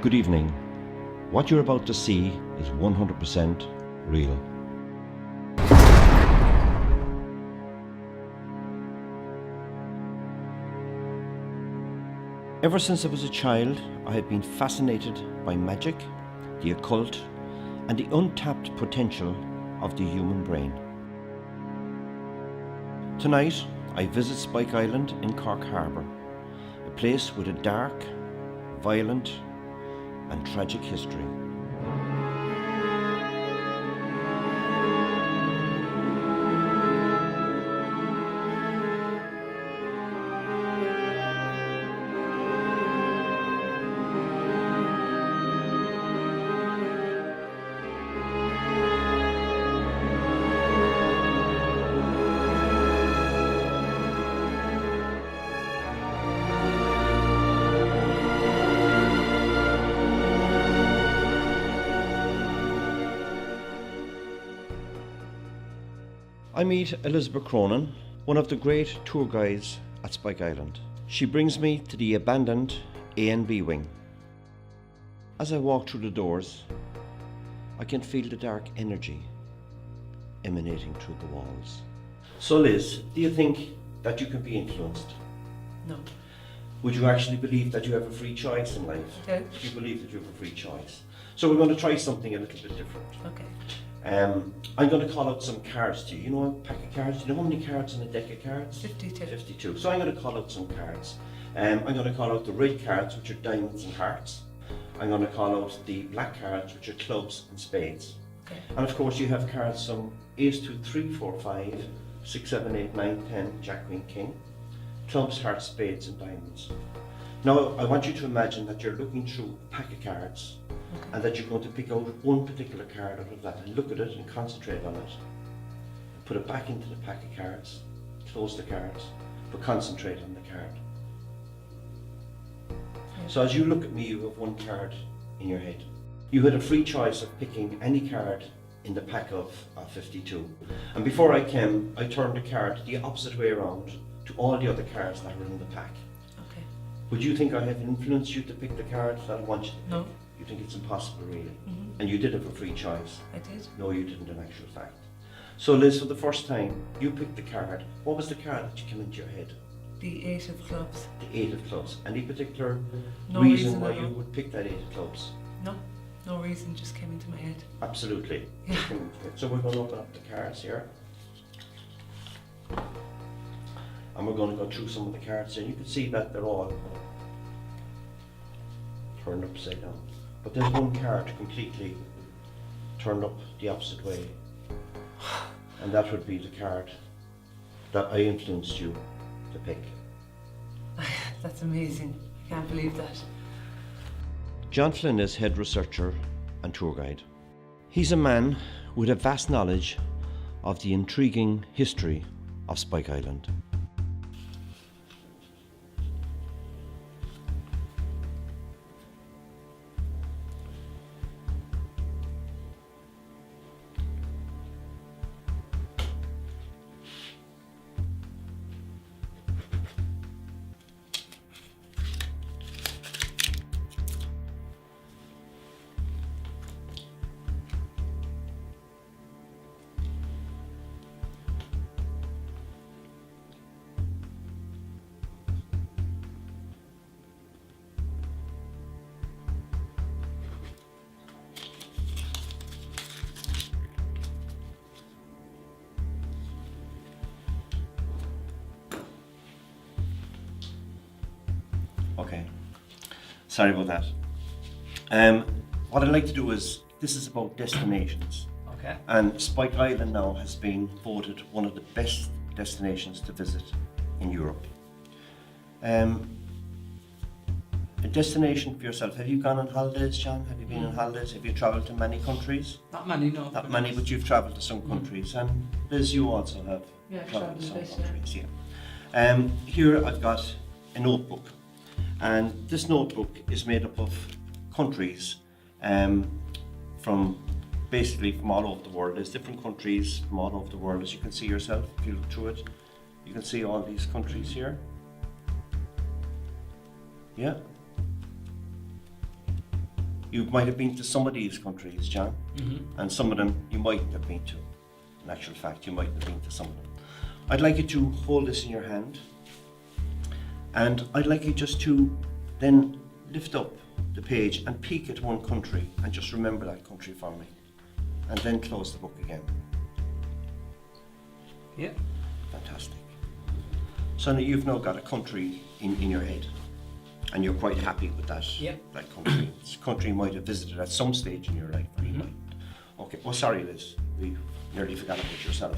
Good evening. What you're about to see is 100% real. Ever since I was a child, I have been fascinated by magic, the occult, and the untapped potential of the human brain. Tonight, I visit Spike Island in Cork Harbour, a place with a dark, violent, and tragic history. I meet Elizabeth Cronin, one of the great tour guides at Spike Island. She brings me to the abandoned A and B wing. As I walk through the doors, I can feel the dark energy emanating through the walls. So Liz, do you think that you can be influenced? No. Would you actually believe that you have a free choice in life? I do. Do you believe that you have a free choice? So we're going to try something a little bit different. Okay. I'm going to call out some cards to you. You know a pack of cards? Do you know how many cards in a deck of cards? 52. 52. So I'm going to call out some cards. I'm going to call out the red cards, which are diamonds and hearts. I'm going to call out the black cards, which are clubs and spades. Okay. And of course you have cards from Ace, 2, 3, 4, 5, 6, 7, 8, 9, 10, Jack, Queen, King, clubs, hearts, spades and diamonds. Now I want you to imagine that you're looking through a pack of cards. Okay. And that you're going to pick out one particular card out of that and look at it and concentrate on it. Put it back into the pack of cards, close the cards, but concentrate on the card. Yeah. So as you look at me, you have one card in your head. You had a free choice of picking any card in the pack of 52. And before I came, I turned the card the opposite way around to all the other cards that were in the pack. Okay. Would you think I have influenced you to pick the cards that I want you to pick? No. You think it's impossible, really? Mm-hmm. And you did have a free choice. I did. No, you didn't, in actual fact. So Liz, for the first time, you picked the card. What was the card that came into your head? The 8 of clubs. The 8 of clubs. Any particular No reason reason why at you all. would pick that 8 of clubs? No. No reason, just came into my head. Absolutely. Yeah. So we're going to open up the cards here. And we're going to go through some of the cards here. You can see that they're all turned upside down. But there's one card completely turned up the opposite way. And that would be the card that I influenced you to pick. That's amazing. I can't believe that. John Flynn is head researcher and tour guide. He's a man with a vast knowledge of the intriguing history of Spike Island. Okay, sorry about that. What I'd like to do is, this is about destinations. Okay. And Spike Island now has been voted one of the best destinations to visit in Europe. A destination for yourself. Have you gone on holidays, John? Have you been on holidays? Have you travelled to many countries? Not many, no. Not many, but you've travelled to some countries. And Liz, you also have Yeah, travelled to some travelled a bit, countries. Yeah. Here I've got a notebook. And this notebook is made up of countries from basically from all over the world. There's different countries from all over the world, as you can see yourself if you look through it. You can see all these countries here. Yeah. You might have been to some of these countries, John, and some of them you mightn't have been to. In actual fact, you mightn't have been to some of them. I'd like you to hold this in your hand, and I'd like you just to then lift up the page and peek at one country and just remember that country for me, and then close the book again. Yeah. Fantastic. So now you've now got a country in your head, and you're quite happy with that, that country. It's a country you might have visited at some stage in your life, or you might. Okay, oh sorry Liz, we nearly forgot about yourself.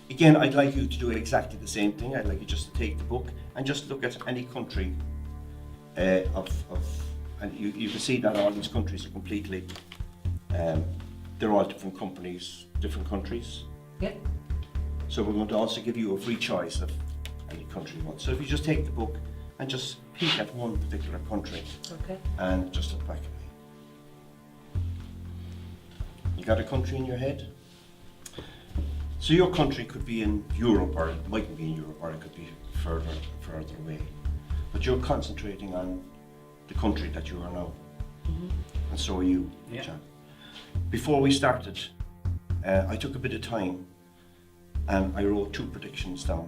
Again, I'd like you to do exactly the same thing. I'd like you just to take the book and just look at any country and you can see that all these countries are completely, they're all different countries. Yeah. So we're going to also give you a free choice of any country you want. So if you just take the book and just peek at one particular country, Okay. and just look back at me. You got a country in your head? So your country could be in Europe, or it mightn't be in Europe, or it could be further away. But you're concentrating on the country that you are now. And so are you, John. Before we started, I took a bit of time and I wrote 2 predictions down.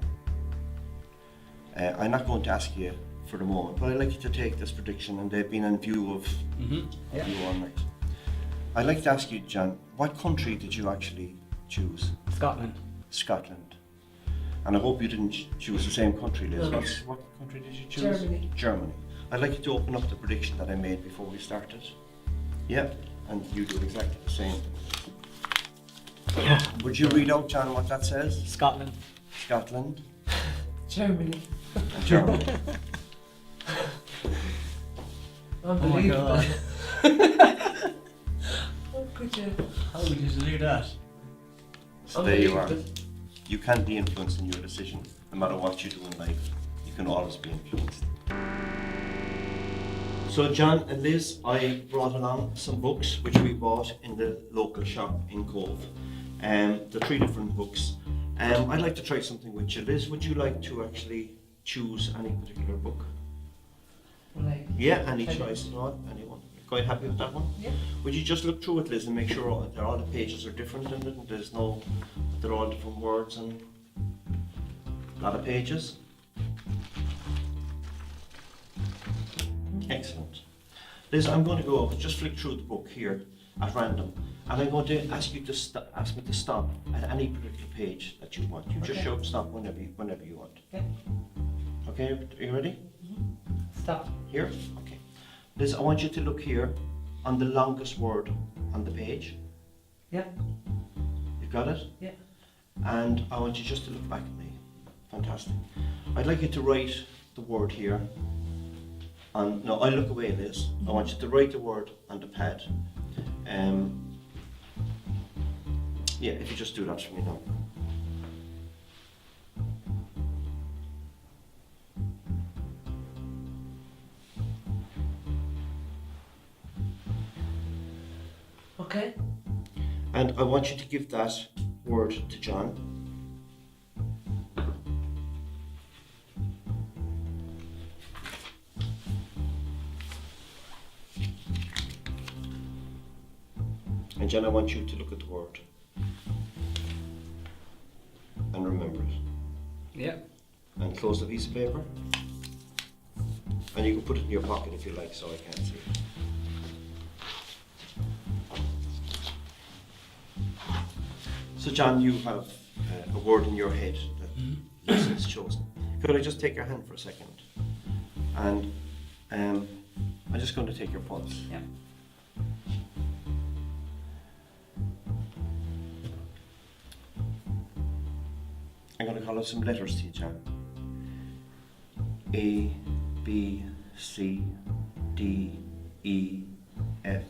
I'm not going to ask you for the moment, but I'd like you to take this prediction, and they've been in view of you all night. I'd like to ask you, John, what country did you actually choose? Scotland. Scotland. And I hope you didn't choose the same country, Liz. No. What country did you choose? Germany. Germany. I'd like you to open up the prediction that I made before we started. Yeah, and you do exactly the same. Would you read out, John, what that says? Scotland. Scotland. Germany. And Germany. Unbelievable. How could you? How did you do that? So there you are. You can be influenced in your decision. No matter what you do in life, you can always be influenced. So John and Liz, I brought along some books which we bought in the local shop in Cove. The 3 different books. I'd like to try something with you. Liz, would you like to actually choose any particular book? Like, Yeah, any choice at all? Anyone? Quite happy with that one? Yeah. Would you just look through it, Liz, and make sure all the pages are different in it, and they're all different words and a lot of pages? Excellent. Liz, I'm going to go just flick through the book here at random, and I'm going to ask you to ask me to stop at any particular page that you want. You just shout stop whenever you want. Yeah. Okay, are you ready? Stop. Here? Okay. Liz, I want you to look here on the longest word on the page. Yeah. You got it? Yeah. And I want you just to look back at me. Fantastic. I'd like you to write the word here. No, I look away, Liz. I want you to write the word on the pad. Yeah, if you just do that for me now. Okay. And I want you to give that word to John. And John, I want you to look at the word and remember it. Yeah. And close the piece of paper. And you can put it in your pocket if you like, so I can't see it. So John, you have a word in your head that Liz has chosen. Could I just take your hand for a second? And I'm just going to take your pulse. Yeah. I'm going to call out some letters to you, John. A, B, C, D, E, F,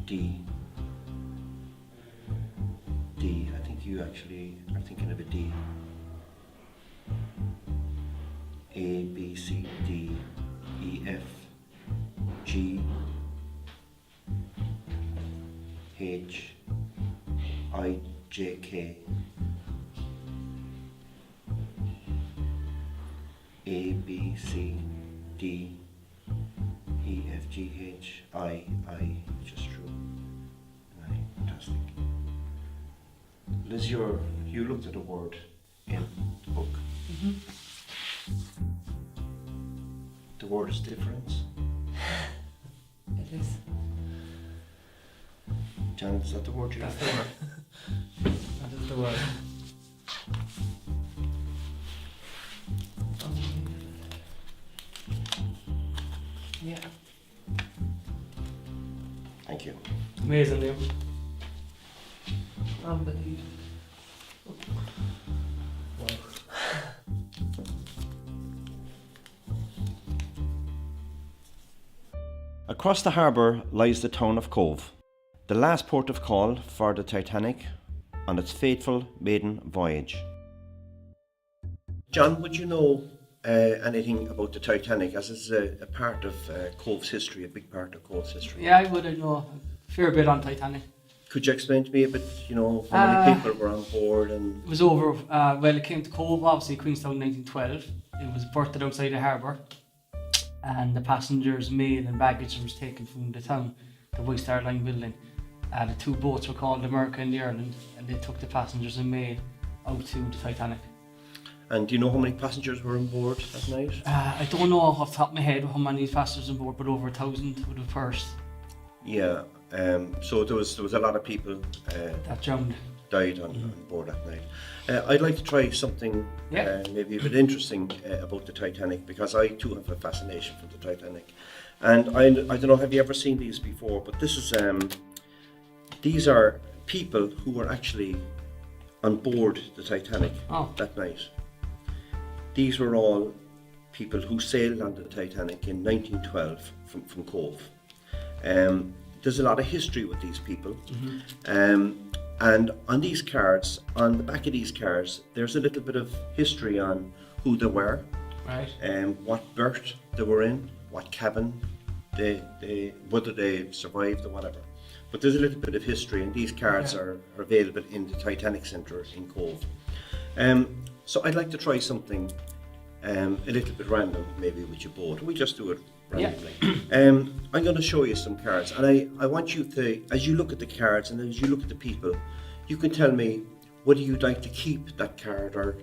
D. D. I think you actually are thinking of a D. A, B, C, D, E, F, G, H, I, J, K, A, B, C, D, E, G-H-I-I, just true. Aye, fantastic. Liz, you looked at a word in the book. The word is difference. It is. Jan, is that the word you That's looked the at? word. That is the word. Yeah. Thank you. Amazing, Liam. Unbelievable. Across the harbour lies the town of Cove, the last port of call for the Titanic on its fateful maiden voyage. John, would you know anything about the Titanic, as it's a part of Cove's history, a big part of Cove's history? Yeah, I would know a fair bit on Titanic. Could you explain to me a bit, how many people were on board and... It was over, it came to Cove, obviously, Queenstown in 1912. It was berthed outside the harbour, and the passengers' mail and baggage was taken from the town, the White Star Line building. The two boats were called the America and the Ireland, and they took the passengers and mail out to the Titanic. And do you know how many passengers were on board that night? I don't know off the top of my head how many passengers on board, but over 1,000 would have perished. Yeah, so there was a lot of people That drowned. died on board that night. I'd like to try something maybe a bit interesting about the Titanic, because I too have a fascination for the Titanic. And I don't know, have you ever seen these before? But this is these are people who were actually on board the Titanic that night. These were all people who sailed on the Titanic in 1912 from Cove. There's a lot of history with these people. And on these cards, on the back of these cards, there's a little bit of history on who they were, Right. what berth they were in, what cabin, whether they survived or whatever. But there's a little bit of history, and these cards are available in the Titanic Centre in Cove. So I'd like to try something a little bit random, maybe with your board. We just do it randomly. I'm going to show you some cards, and I want you to, as you look at the cards and as you look at the people, you can tell me whether you'd like to keep that card or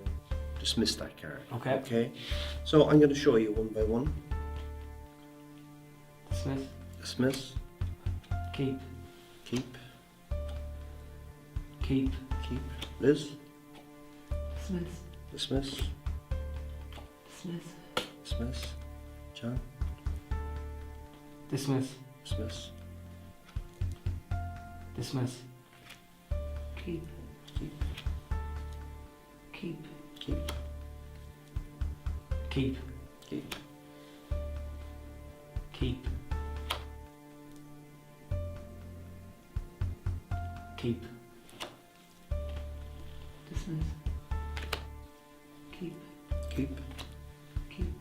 dismiss that card. Okay. So I'm going to show you one by one. Dismiss. Dismiss. Keep. Keep. Keep. Keep. Liz. Dismiss. Dismiss. Dismiss. Dismiss. John. Dismiss. Dismiss. Dismiss. Keep. Keep. Keep. Keep. Keep. Keep. Keep. Keep. Dismiss. Keep. Keep. Keep.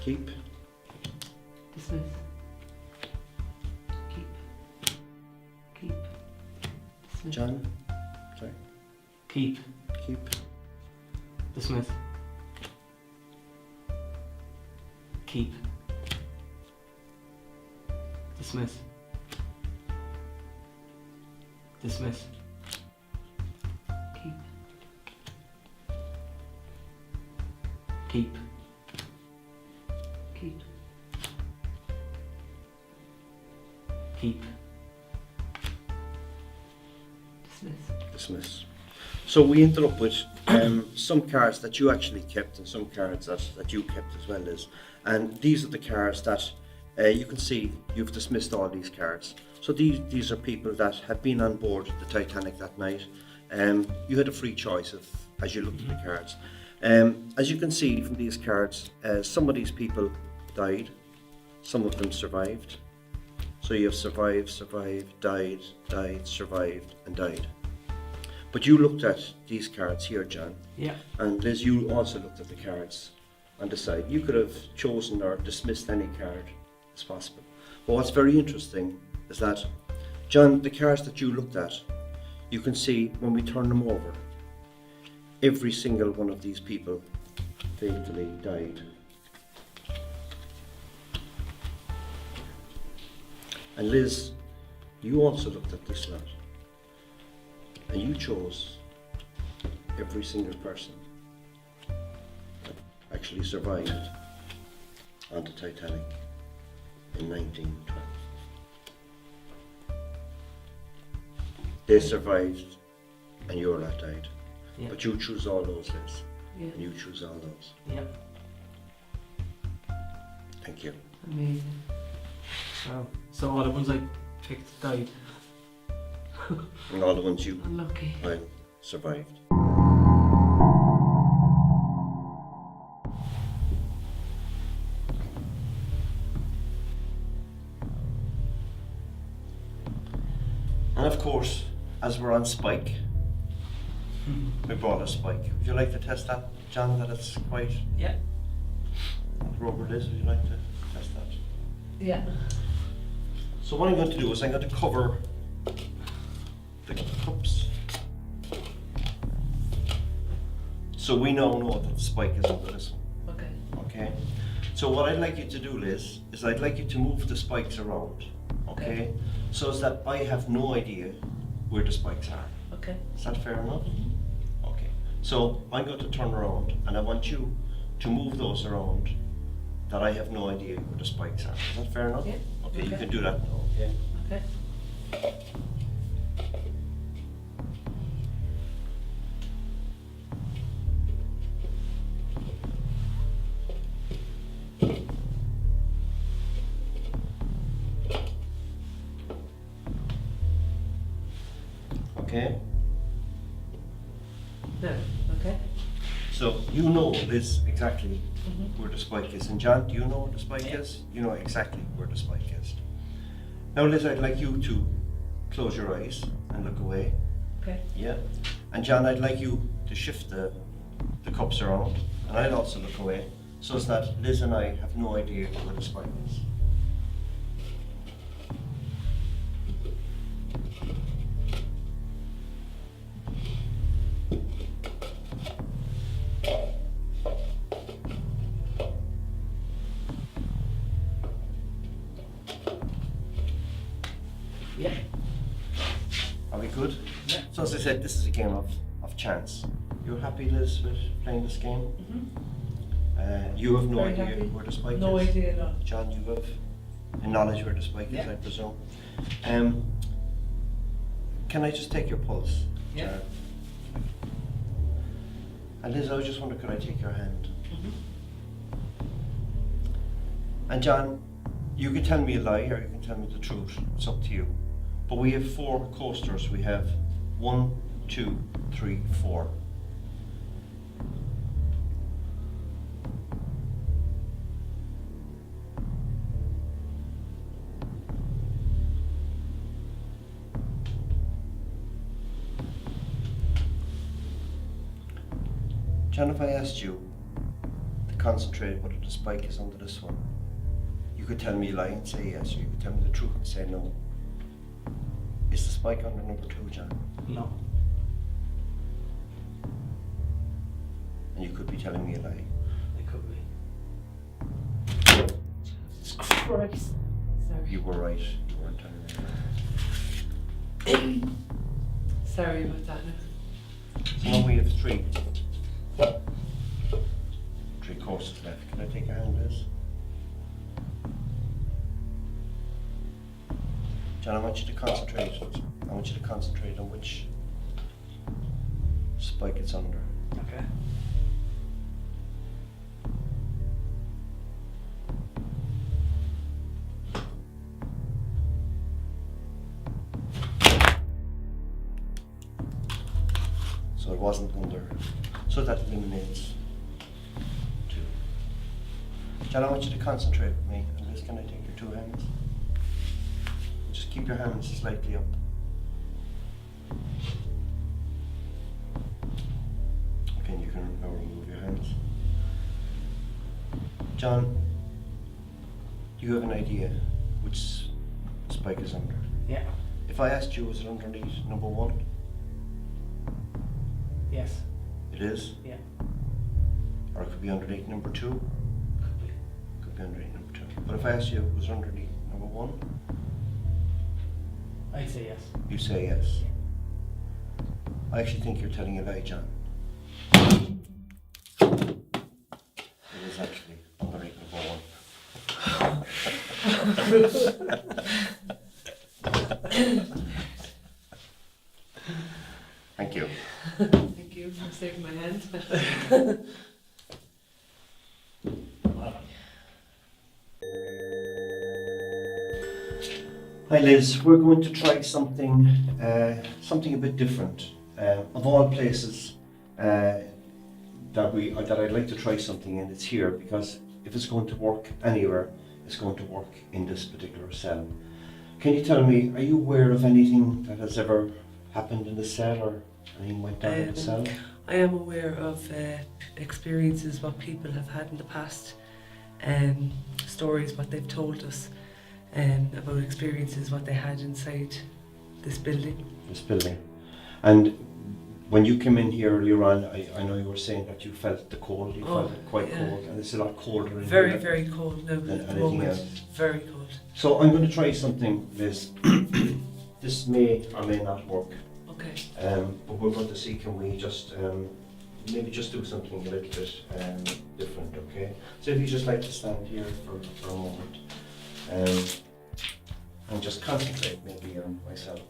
Keep. Dismiss. Keep. Keep. Dismiss. John. Sorry. Keep. Keep. Dismiss. Keep. Dismiss. Dismiss. Keep. Keep. Keep. Keep. Dismiss. Dismiss. So we ended up with some cards that you actually kept and some cards that you kept as well, Liz. And these are the cards that you can see you've dismissed all these cards. So these are people that had been on board the Titanic that night. You had a free choice as you looked at the cards. As you can see from these cards, some of these people died, some of them survived. So you have survived, died, survived, and died. But you looked at these cards here, John. Yeah. And Liz, you also looked at the cards on the side. You could have chosen or dismissed any card as possible. But what's very interesting is that, John, the cards that you looked at, you can see when we turn them over, every single one of these people fatally died. And Liz, you also looked at this lot, and you chose every single person that actually survived on the Titanic in 1912. They survived and your lot died. Yeah. But you choose all those, Liz. Yeah. And you choose all those. Yeah. Thank you. Amazing. So all the ones I picked died. And all the ones you Unlucky. survived. And of course, as we're on spike, we brought a spike. Would you like to test that, John, that it's quite Yeah. rubber is? Would you like to test that? Yeah. So what I'm going to do is I'm going to cover the cups. So we now know that the spike is under this one. Okay. Okay? So what I'd like you to do, Liz, is I'd like you to move the spikes around. Okay? So as that I have no idea where the spikes are. Okay. Is that fair enough? Okay. So I'm going to turn around and I want you to move those around that I have no idea where the spikes are. Is that fair enough? Yeah. Okay, you Okay. can do that now, okay? Okay. Okay? No. Okay. So you know, Liz, exactly Mhm. where the spike is. And John, do you know where the spike Yeah. is? You know exactly where the spike is. Now, Liz, I'd like you to close your eyes and look away. Okay. Yeah. And John, I'd like you to shift the cups around, and I'd also look away, so it's that Liz and I have no idea where the spike is. Yeah. Are we good? Yeah. So as I said, this is a game of chance. You're happy, Liz, with playing this game? Mhm. You have no Very idea happy. where the spike No is? idea. No. John, you have a knowledge where the spike is, Yeah. I presume. Can I just take your pulse? Yeah. John? And Liz, I was just wondering, could I take your hand? Mhm. And John, you can tell me a lie or you can tell me the truth. It's up to you. But we have 4 coasters. We have 1, 2, 3, 4. John, if I asked you to concentrate whether the spike is under this one, you could tell me a lie and say yes, or you could tell me the truth and say no. Is the spike under number 2, John? No. And you could be telling me a lie. It could be. Jesus Christ. Sorry. You were right. You weren't telling me a lie. Sorry about that. So now we have 3 coasters left. Can I take a hand, Liz? John, I want you to concentrate. I want you to concentrate on which spike it's under. Okay. So it wasn't under. So that eliminates 2. John, I want you to concentrate with me. And Liz, can I take your 2 hands? Just keep your hands slightly up. Okay, you can now remove your hands. John, do you have an idea which spike is under? Yeah. If I asked you, is it underneath number 1? Yes. It is? Yeah. Or it could be underneath number 2? Could be. Could be underneath number 2. But if I asked you, was it underneath number 1? I'd say yes. You say yes. I actually think you're telling a lie, John. It is actually underneath the bone. Thank you. Thank you for saving my hand. Hi Liz, we're going to try something a bit different. Of all places that I'd like to try something, and it's here because if it's going to work anywhere, it's going to work in this particular cell. Can you tell me, are you aware of anything that has ever happened in the cell or anything went down in the cell? I am aware of experiences what people have had in the past, stories what they've told us, about experiences what they had inside this building. This building. And when you came in here earlier on, I know you were saying that you felt the cold, you felt it quite cold, and it's a lot colder in Very, here. very cold now than at the anything moment. else. Very cold. So I'm going to try something, Liz. This may or may not work. Okay. But we're going to see, can we just maybe just do something a little bit different, okay? So if you just like to stand here for a moment and just concentrate maybe on myself.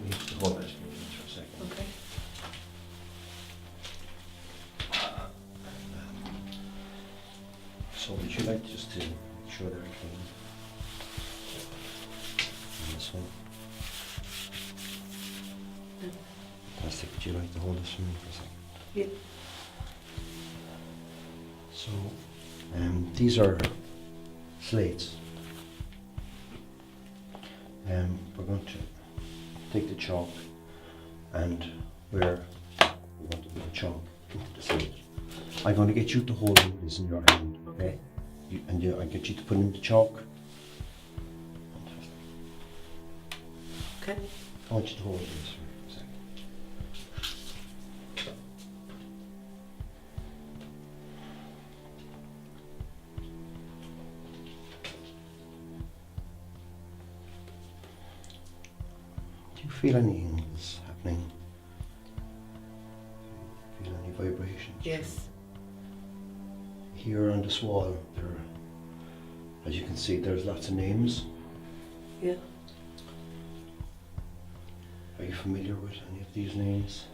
We have to hold that for a second. Okay. So would you like just to make sure they're clean? And this one. Fantastic. Would you like to hold this for me for a second? Yeah. So these are slates. We're going to take the chalk and we want to put the chalk into the slate. I'm going to get you to hold this in your hand. Okay. I get you to put in the chalk. Okay. I want you to hold this for a second. Do you feel anything that's happening? Feel any vibrations? Yes. Here on this wall, there, as you can see, there's lots of names. Yeah. Are you familiar with any of these names?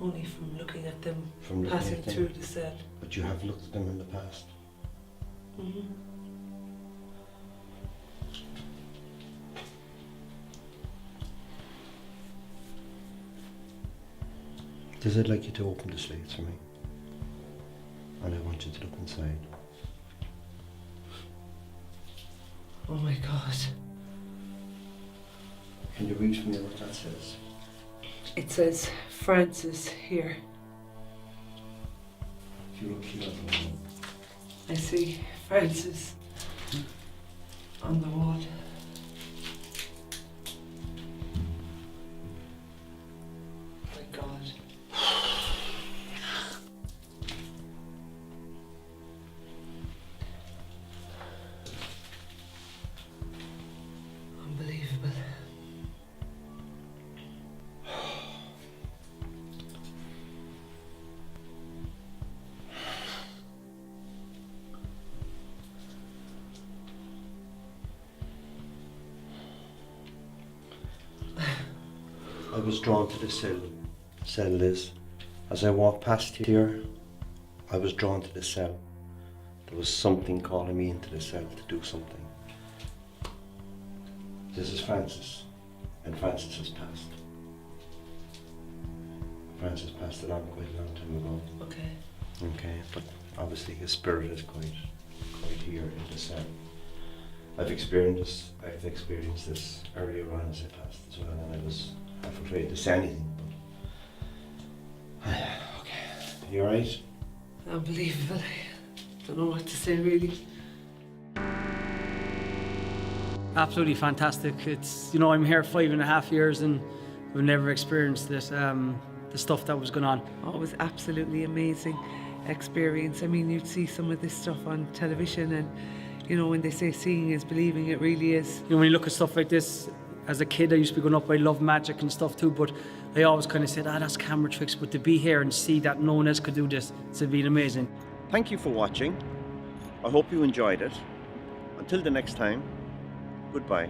Only from looking at them, From looking passing at them? through the cell. But you have looked at them in the past. Mm-hmm. Does it like you to open the slates for me? And I want you to look inside. Oh my God. Can you read for me what that says? It says Francis here. If you look here, I see Francis on the wall. was drawn to the cell, Liz. As I walked past here, I was drawn to the cell. There was something calling me into the cell to do something. This is Francis, and Francis has passed. Francis passed a quite a long time ago. Okay, but obviously his spirit is quite here in the cell. I've experienced this earlier on as I passed as well, and I was half afraid to say anything. But okay, you alright? Unbelievable. I don't know what to say really. Absolutely fantastic. It's, you know, I'm here 5.5 years and we've never experienced this, the stuff that was going on. Oh, it was absolutely amazing experience. I mean, you'd see some of this stuff on television, and you know, when they say seeing is believing, it really is. You know, when you look at stuff like this, as a kid I used to be going up, I love magic and stuff too, but I always kind of said, that's camera tricks, but to be here and see that no one else could do this, it's been amazing. Thank you for watching. I hope you enjoyed it. Until the next time, goodbye.